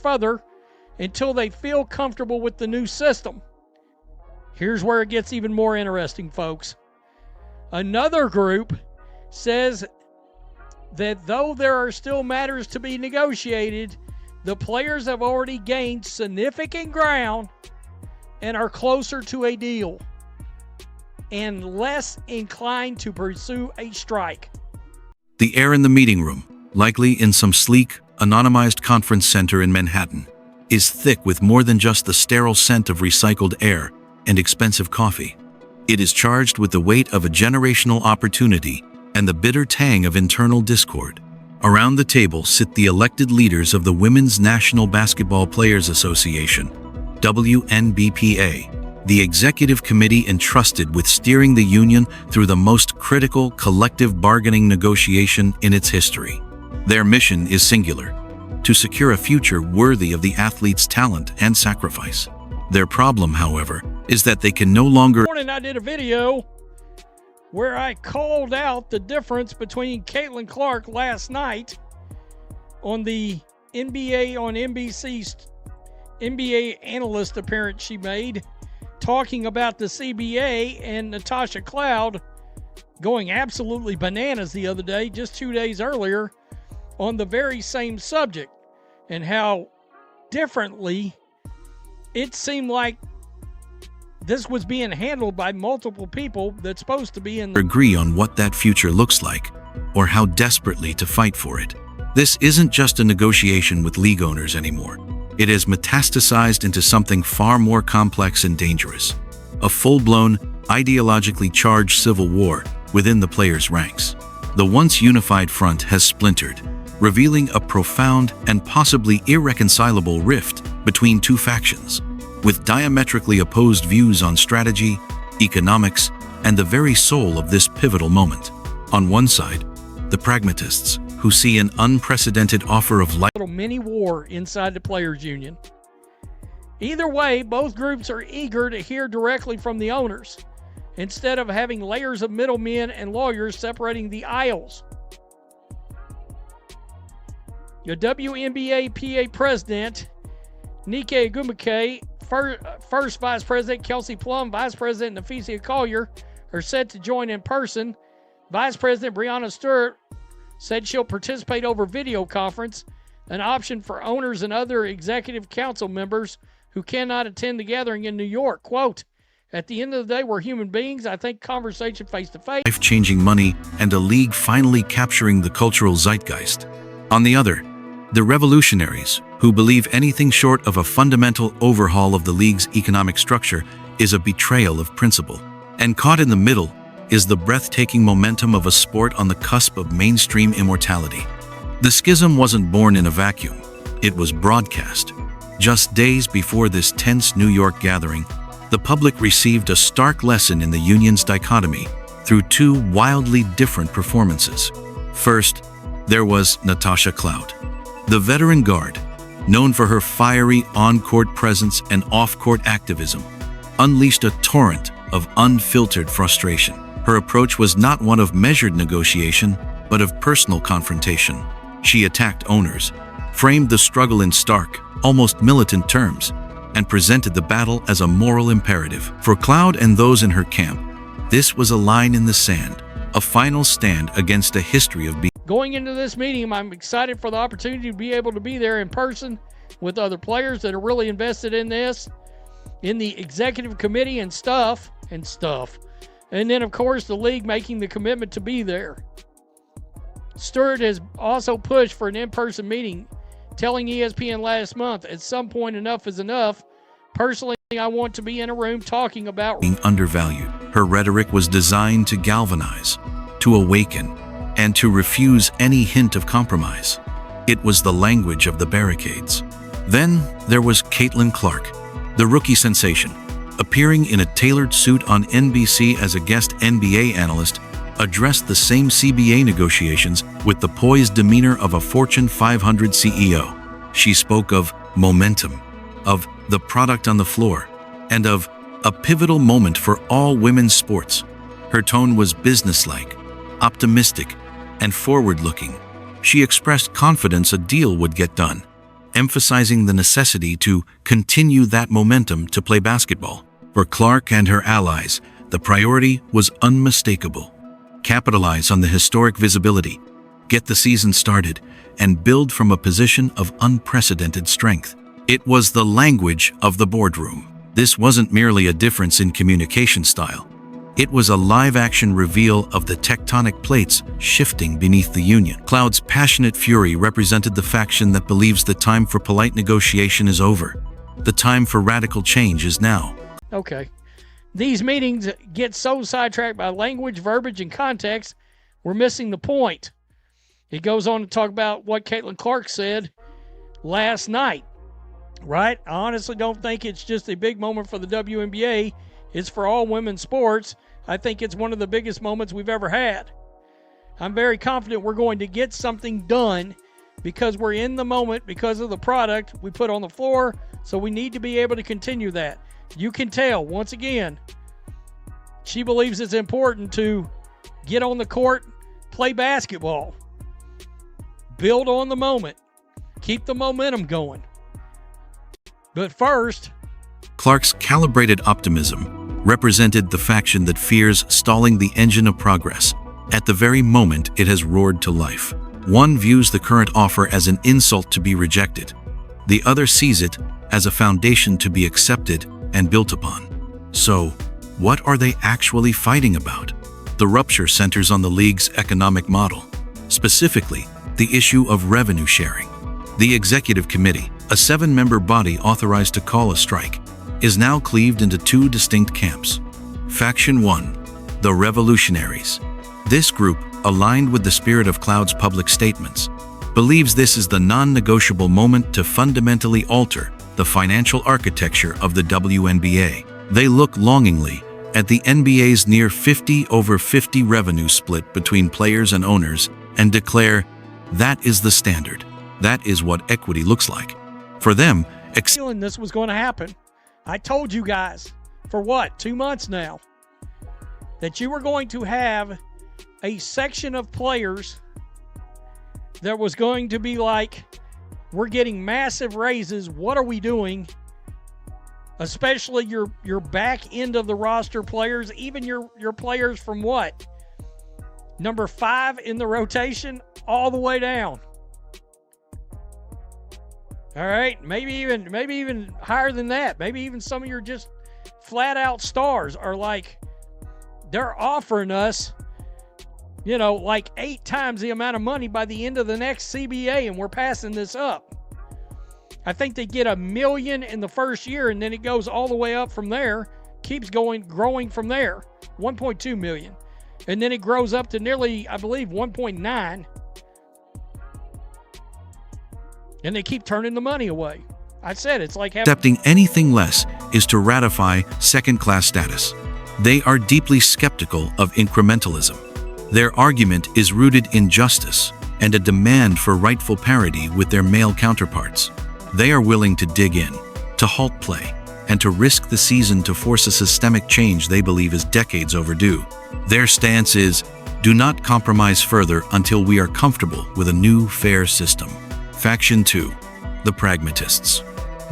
further until they feel comfortable with the new system. Here's where it gets even more interesting, folks. Another group says that though there are still matters to be negotiated, the players have already gained significant ground and are closer to a deal and less inclined to pursue a strike. The air in the meeting room, likely in some sleek, anonymized conference center in Manhattan, is thick with more than just the sterile scent of recycled air and expensive coffee. It is charged with the weight of a generational opportunity and the bitter tang of internal discord. Around the table sit the elected leaders of the Women's National Basketball Players Association, WNBA, the executive committee entrusted with steering the union through the most critical collective bargaining negotiation in its history. Their mission is singular: to secure a future worthy of the athlete's talent and sacrifice. Their problem, however, is that they can no longer... This morning I did a video where I called out the difference between Caitlin Clark last night on the NBA on NBC's NBA analyst appearance she made, talking about the CBA, and Natasha Cloud going absolutely bananas the other day, just 2 days earlier, on the very same subject, and how differently it seemed like this was being handled by multiple people that's supposed to be in the... agree on what that future looks like, or how desperately to fight for it. This isn't just a negotiation with league owners anymore. It has metastasized into something far more complex and dangerous. A full-blown, ideologically charged civil war within the players' ranks. The once unified front has splintered, revealing a profound and possibly irreconcilable rift between two factions, with diametrically opposed views on strategy, economics, and the very soul of this pivotal moment. On one side, the Pragmatists, who see an unprecedented offer of life. Little mini war inside the players' union. Either way, both groups are eager to hear directly from the owners, instead of having layers of middlemen and lawyers separating the aisles. The WNBA PA president, Nike Agumake, first vice president Kelsey Plum, vice president Natasha Collier are set to join in person. Vice President Breanna Stewart said she'll participate over video conference, an option for owners and other executive council members who cannot attend the gathering in New York. Quote, "At the end of the day, we're human beings. I think conversation face-to-face." Life-changing money and a league finally capturing the cultural zeitgeist. On the other, the Revolutionaries, who believe anything short of a fundamental overhaul of the league's economic structure is a betrayal of principle. And caught in the middle is the breathtaking momentum of a sport on the cusp of mainstream immortality. The schism wasn't born in a vacuum. It was broadcast. Just days before this tense New York gathering, the public received a stark lesson in the union's dichotomy through two wildly different performances. First, there was Natasha Cloud. The veteran guard, known for her fiery on-court presence and off-court activism, unleashed a torrent of unfiltered frustration. Her approach was not one of measured negotiation, but of personal confrontation. She attacked owners, framed the struggle in stark, almost militant terms, and presented the battle as a moral imperative. For Cloud and those in her camp, this was a line in the sand, a final stand against a history of being. Going into this meeting, I'm excited for the opportunity to be able to be there in person with other players that are really invested in this, in the executive committee and stuff. And then, of course, the league making the commitment to be there. Stewart has also pushed for an in-person meeting, telling ESPN last month, "At some point, enough is enough. Personally, I want to be in a room talking about..." Being undervalued. Her rhetoric was designed to galvanize, to awaken, and to refuse any hint of compromise. It was the language of the barricades. Then there was Caitlin Clark, the rookie sensation, appearing in a tailored suit on NBC as a guest NBA analyst, addressed the same CBA negotiations with the poised demeanor of a Fortune 500 CEO. She spoke of momentum, of the product on the floor, and of a pivotal moment for all women's sports. Her tone was businesslike, optimistic, and forward-looking. She expressed confidence a deal would get done, emphasizing the necessity to continue that momentum to play basketball. For Clark and her allies, the priority was unmistakable. Capitalize on the historic visibility, get the season started, and build from a position of unprecedented strength. It was the language of the boardroom. This wasn't merely a difference in communication style. It was a live-action reveal of the tectonic plates shifting beneath the Union. Cloud's passionate fury represented the faction that believes the time for polite negotiation is over. The time for radical change is now. Okay. These meetings get so sidetracked by language, verbiage, and context, we're missing the point. He goes on to talk about what Caitlin Clark said last night, right? I honestly don't think it's just a big moment for the WNBA. It's for all women's sports. I think it's one of the biggest moments we've ever had. I'm very confident we're going to get something done because we're in the moment because of the product we put on the floor, so we need to be able to continue that. You can tell, once again, she believes it's important to get on the court, play basketball, build on the moment, keep the momentum going. But first, Clark's calibrated optimism represented the faction that fears stalling the engine of progress at the very moment it has roared to life. One views the current offer as an insult to be rejected. The other sees it as a foundation to be accepted and built upon. So, what are they actually fighting about? The rupture centers on the league's economic model, specifically the issue of revenue sharing. The executive committee, a 7-member body authorized to call a strike, is now cleaved into 2 distinct camps. Faction 1, the Revolutionaries. This group, aligned with the spirit of Cloud's public statements, believes this is the non-negotiable moment to fundamentally alter the financial architecture of the WNBA. They look longingly at the NBA's near 50-over-50 revenue split between players and owners and declare, that is the standard. That is what equity looks like. For them, feeling this was going to happen. I told you guys for 2 months now that you were going to have a section of players that was going to be like, we're getting massive raises. What are we doing? Especially your back end of the roster players, even your players from number 5 in the rotation all the way down. All right, maybe even higher than that. Maybe even some of your just flat out stars are like, they're offering us, 8 times the amount of money by the end of the next CBA, and we're passing this up. I think they get $1 million in the first year, and then it goes all the way up from there, keeps growing from there, 1.2 million. And then it grows up to nearly, I believe, 1.9. And they keep turning the money away. I said it's like accepting anything less is to ratify second-class status. They are deeply skeptical of incrementalism. Their argument is rooted in justice and a demand for rightful parity with their male counterparts. They are willing to dig in, to halt play, and to risk the season to force a systemic change they believe is decades overdue. Their stance is, do not compromise further until we are comfortable with a new, fair system. Faction 2, the Pragmatists.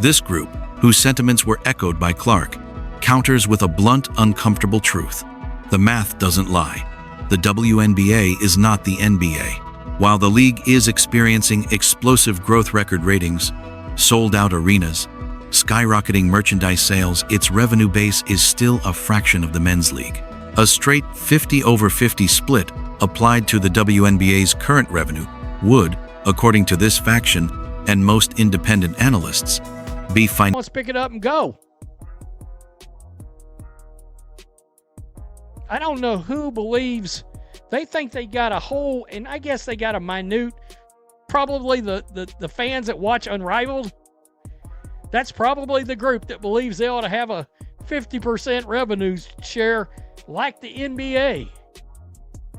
This group, whose sentiments were echoed by Clark, counters with a blunt, uncomfortable truth. The math doesn't lie. The WNBA is not the NBA. While the league is experiencing explosive growth record ratings, sold-out arenas, skyrocketing merchandise sales, its revenue base is still a fraction of the men's league. A straight 50-over-50 split applied to the WNBA's current revenue would, according to this faction and most independent analysts, be fine. Let's pick it up and go. I don't know who believes they think they got a whole, and I guess they got a minute, probably the fans that watch Unrivaled. That's probably the group that believes they ought to have a 50% revenue share like the NBA.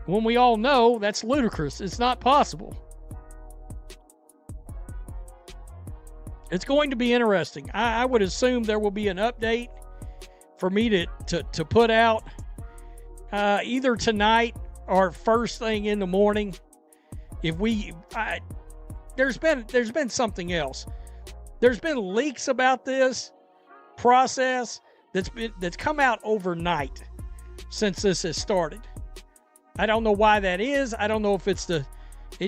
When we all know that's ludicrous. It's not possible. It's going to be interesting. I would assume there will be an update for me to put out either tonight or first thing in the morning. There's been something else. There's been leaks about this process that's come out overnight since this has started. I don't know why that is. I don't know if it's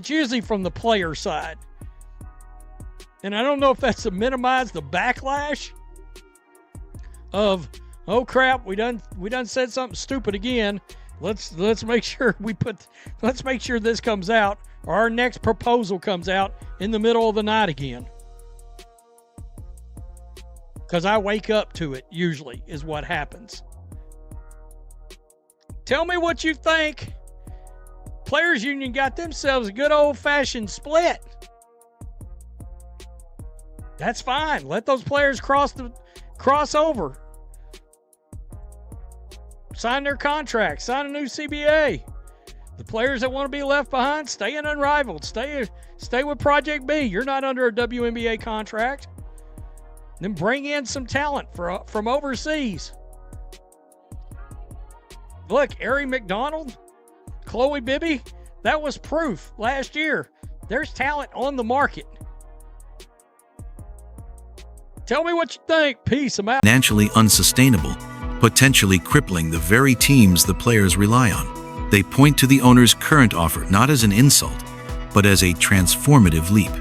usually from the player side. And I don't know if that's to minimize the backlash of, oh crap, we done said something stupid again. Let's make sure let's make sure this comes out, or our next proposal comes out in the middle of the night again. Because I wake up to it, usually, is what happens. Tell me what you think. Players Union got themselves a good old-fashioned split. That's fine. Let those players cross over. Sign their contract. Sign a new CBA. The players that want to be left behind, stay in Unrivaled. Stay with Project B. You're not under a WNBA contract. Then bring in some talent from overseas. Look, Ari McDonald, Chloe Bibby, that was proof last year. There's talent on the market. Tell me what you think. Peace. I'm out. Financially unsustainable, potentially crippling the very teams the players rely on. They point to the owner's current offer not as an insult, but as a transformative leap.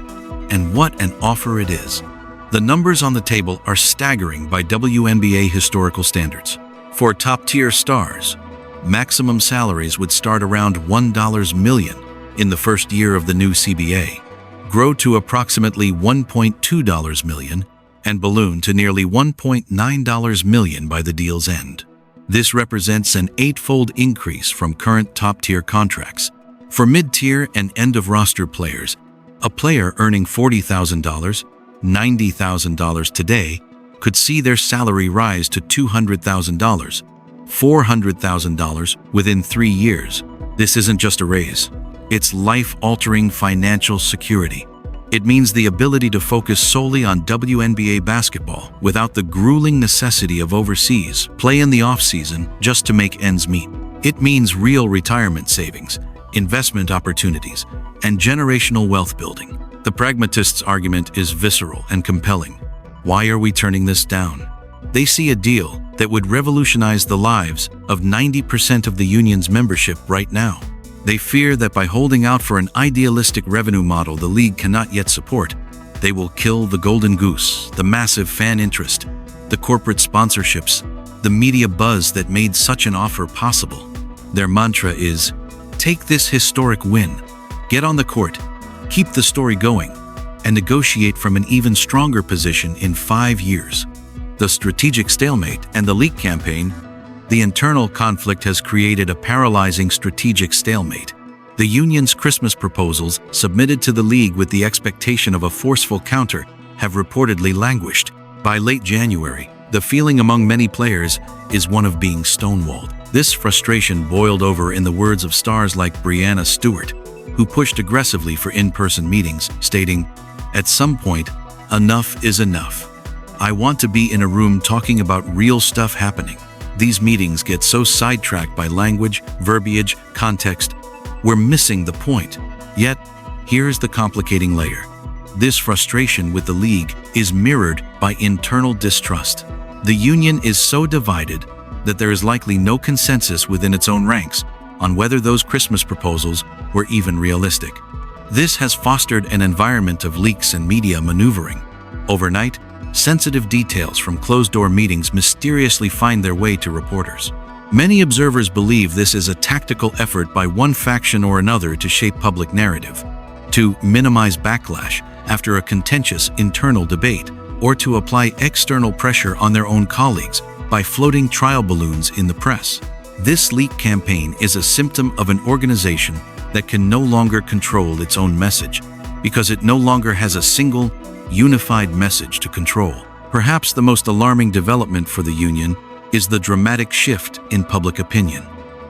And what an offer it is. The numbers on the table are staggering by WNBA historical standards. For top-tier stars, maximum salaries would start around $1 million in the first year of the new CBA, grow to approximately $1.2 million, and balloon to nearly $1.9 million by the deal's end. This represents an 8-fold increase from current top-tier contracts. For mid-tier and end-of-roster players, a player earning $40,000, $90,000 today could see their salary rise to $200,000, $400,000 within 3 years. This isn't just a raise. It's life-altering financial security. It means the ability to focus solely on WNBA basketball without the grueling necessity of overseas play in the off-season just to make ends meet. It means real retirement savings, investment opportunities, and generational wealth building. The Pragmatists' argument is visceral and compelling. Why are we turning this down? They see a deal that would revolutionize the lives of 90% of the union's membership right now. They fear that by holding out for an idealistic revenue model the league cannot yet support, they will kill the golden goose, the massive fan interest, the corporate sponsorships, the media buzz that made such an offer possible. Their mantra is, take this historic win, get on the court, keep the story going, and negotiate from an even stronger position in 5 years. The strategic stalemate and the leak campaign, the internal conflict has created a paralyzing strategic stalemate. The union's Christmas proposals, submitted to the league with the expectation of a forceful counter, have reportedly languished. By late January, the feeling among many players is one of being stonewalled. This frustration boiled over in the words of stars like Breanna Stewart, who pushed aggressively for in-person meetings, stating, "At some point, enough is enough. I want to be in a room talking about real stuff happening. These meetings get so sidetracked by language, verbiage, context. We're missing the point." Yet, here's the complicating layer. This frustration with the league is mirrored by internal distrust. The union is so divided that there is likely no consensus within its own ranks on whether those Christmas proposals were even realistic. This has fostered an environment of leaks and media maneuvering. Overnight, sensitive details from closed-door meetings mysteriously find their way to reporters. Many observers believe this is a tactical effort by one faction or another to shape public narrative, to minimize backlash after a contentious internal debate, or to apply external pressure on their own colleagues by floating trial balloons in the press. This leak campaign is a symptom of an organization that can no longer control its own message, because it no longer has a single, unified message to control. Perhaps the most alarming development for the union is the dramatic shift in public opinion.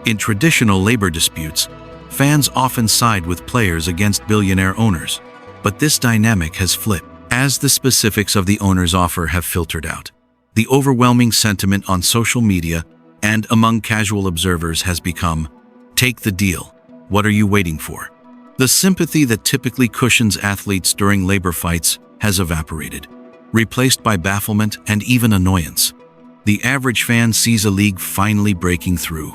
In traditional labor disputes, fans often side with players against billionaire owners, but this dynamic has flipped. As the specifics of the owner's offer have filtered out, the overwhelming sentiment on social media and among casual observers has become, "Take the deal. What are you waiting for?" The sympathy that typically cushions athletes during labor fights has evaporated. replaced by bafflement and even annoyance. The average fan sees a league finally breaking through,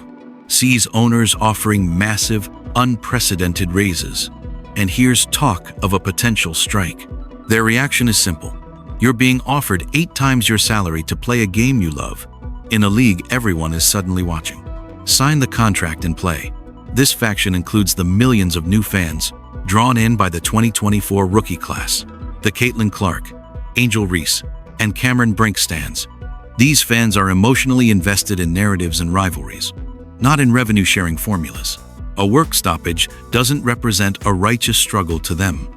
sees owners offering massive, unprecedented raises, and hears talk of a potential strike. Their reaction is simple. You're being offered 8 times your salary to play a game you love, in a league everyone is suddenly watching. Sign the contract and play. This faction includes the millions of new fans drawn in by the 2024 rookie class, the Caitlin Clark, Angel Reese, and Cameron Brink stands. These fans are emotionally invested in narratives and rivalries, not in revenue-sharing formulas. A work stoppage doesn't represent a righteous struggle to them.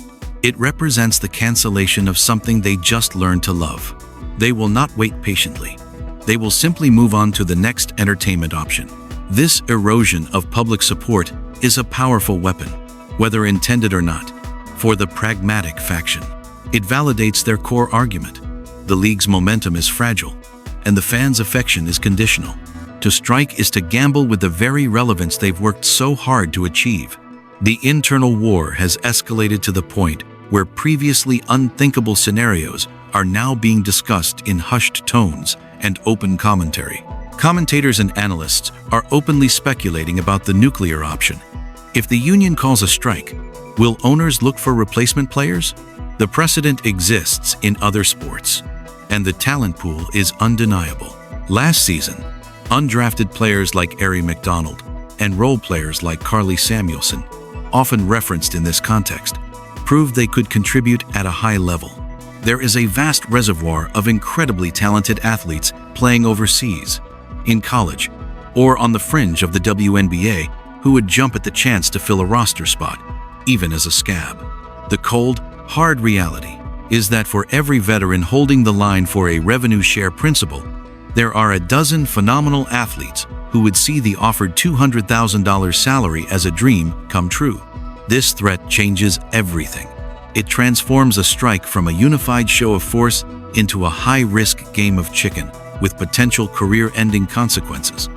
It represents the cancellation of something they just learned to love. They will not wait patiently. They will simply move on to the next entertainment option. This erosion of public support is a powerful weapon, whether intended or not, for the pragmatic faction. It validates their core argument. The league's momentum is fragile, and the fans' affection is conditional. To strike is to gamble with the very relevance they've worked so hard to achieve. The internal war has escalated to the point where previously unthinkable scenarios are now being discussed in hushed tones and open commentary. Commentators and analysts are openly speculating about the nuclear option. If the union calls a strike, will owners look for replacement players? The precedent exists in other sports, and the talent pool is undeniable. Last season, undrafted players like Ari McDonald and role players like Carly Samuelson, often referenced in this context, proved they could contribute at a high level. There is a vast reservoir of incredibly talented athletes playing overseas, in college, or on the fringe of the WNBA who would jump at the chance to fill a roster spot, even as a scab. The cold, hard reality is that for every veteran holding the line for a revenue share principle, there are a dozen phenomenal athletes who would see the offered $200,000 salary as a dream come true. This threat changes everything. It transforms a strike from a unified show of force into a high-risk game of chicken with potential career-ending consequences.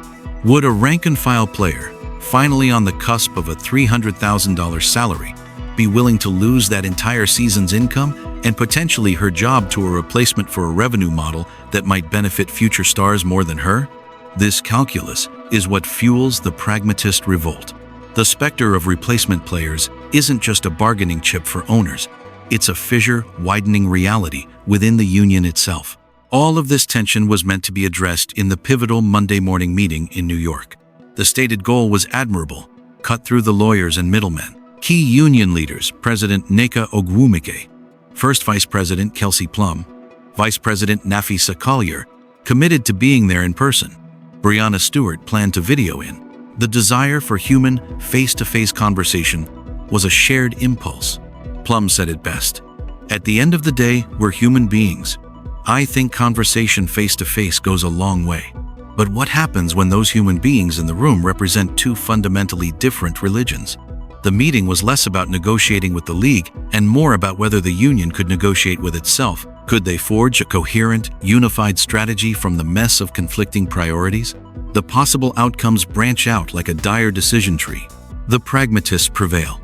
Would a rank-and-file player, finally on the cusp of a $300,000 salary, be willing to lose that entire season's income and potentially her job to a replacement for a revenue model that might benefit future stars more than her? This calculus is what fuels the pragmatist revolt. The specter of replacement players isn't just a bargaining chip for owners, it's a fissure-widening reality within the union itself. All of this tension was meant to be addressed in the pivotal Monday morning meeting in New York. The stated goal was admirable: cut through the lawyers and middlemen. Key union leaders, President Nneka Ogwumike, First Vice President Kelsey Plum, Vice President Nafisa Collier, committed to being there in person. Breanna Stewart planned to video in. The desire for human, face-to-face conversation was a shared impulse. Plum said it best. At the end of the day, we're human beings. I think conversation face-to-face goes a long way. But what happens when those human beings in the room represent two fundamentally different religions? The meeting was less about negotiating with the league and more about whether the union could negotiate with itself. Could they forge a coherent, unified strategy from the mess of conflicting priorities? The possible outcomes branch out like a dire decision tree. The pragmatists prevail.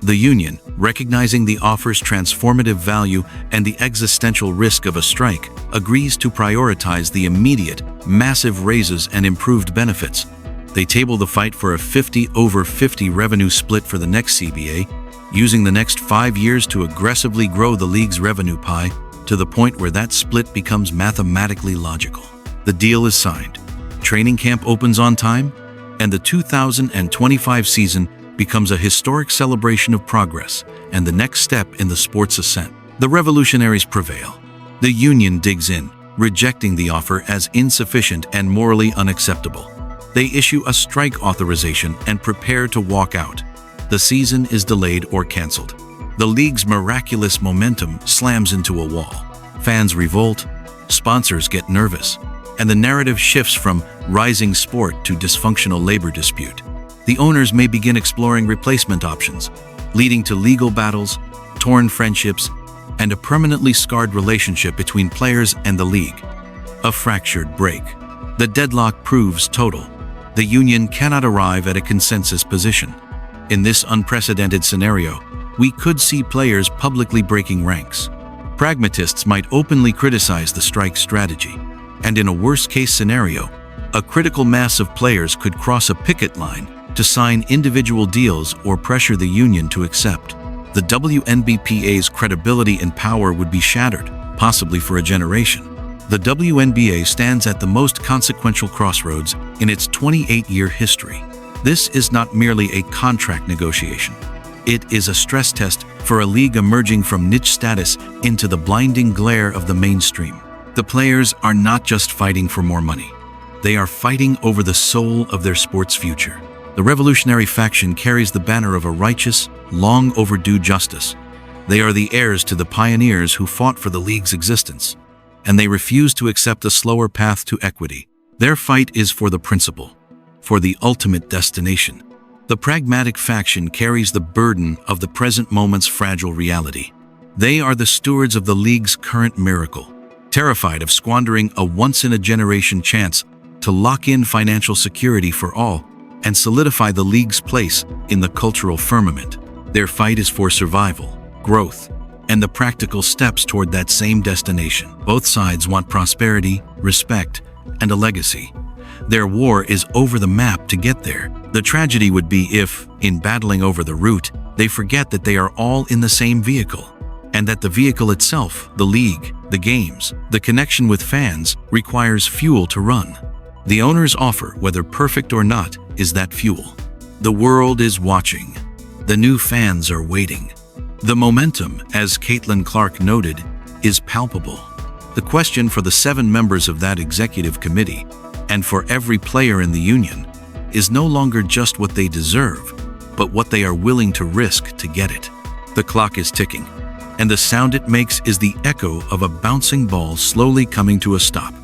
The union, recognizing the offer's transformative value and the existential risk of a strike, agrees to prioritize the immediate, massive raises and improved benefits. They table the fight for a 50-over-50 revenue split for the next CBA, using the next 5 years to aggressively grow the league's revenue pie to the point where that split becomes mathematically logical. The deal is signed. Training camp opens on time, and the 2025 season becomes a historic celebration of progress and the next step in the sport's ascent. The Revolutionaries prevail. The union digs in, rejecting the offer as insufficient and morally unacceptable. They issue a strike authorization and prepare to walk out. The season is delayed or canceled. The league's miraculous momentum slams into a wall. Fans revolt, sponsors get nervous, and the narrative shifts from rising sport to dysfunctional labor dispute. The owners may begin exploring replacement options, leading to legal battles, torn friendships, and a permanently scarred relationship between players and the league. A fractured break. The deadlock proves total. The union cannot arrive at a consensus position. In this unprecedented scenario, we could see players publicly breaking ranks. Pragmatists might openly criticize the strike strategy, and in a worst-case scenario, a critical mass of players could cross a picket line to sign individual deals or pressure the union to accept. The WNBA's credibility and power would be shattered, possibly for a generation. The WNBA stands at the most consequential crossroads in its 28-year history. This is not merely a contract negotiation. It is a stress test for a league emerging from niche status into the blinding glare of the mainstream. The players are not just fighting for more money. They are fighting over the soul of their sport's future. The revolutionary faction carries the banner of a righteous, long overdue justice. They are the heirs to the pioneers who fought for the league's existence, and they refuse to accept a slower path to equity. Their fight is for the principle, for the ultimate destination. The pragmatic faction carries the burden of the present moment's fragile reality. They are the stewards of the league's current miracle, terrified of squandering a once-in-a-generation chance to lock in financial security for all and solidify the league's place in the cultural firmament. Their fight is for survival, growth, and the practical steps toward that same destination. Both sides want prosperity, respect, and a legacy. Their war is over the map to get there. The tragedy would be if, in battling over the route, they forget that they are all in the same vehicle, and that the vehicle itself, the league, the games, the connection with fans, requires fuel to run. The owner's offer, whether perfect or not, is that fuel. The world is watching. The new fans are waiting. The momentum, as Caitlin Clark noted, is palpable. The question for the 7 members of that executive committee, and for every player in the union, is no longer just what they deserve, but what they are willing to risk to get it. The clock is ticking, and the sound it makes is the echo of a bouncing ball slowly coming to a stop.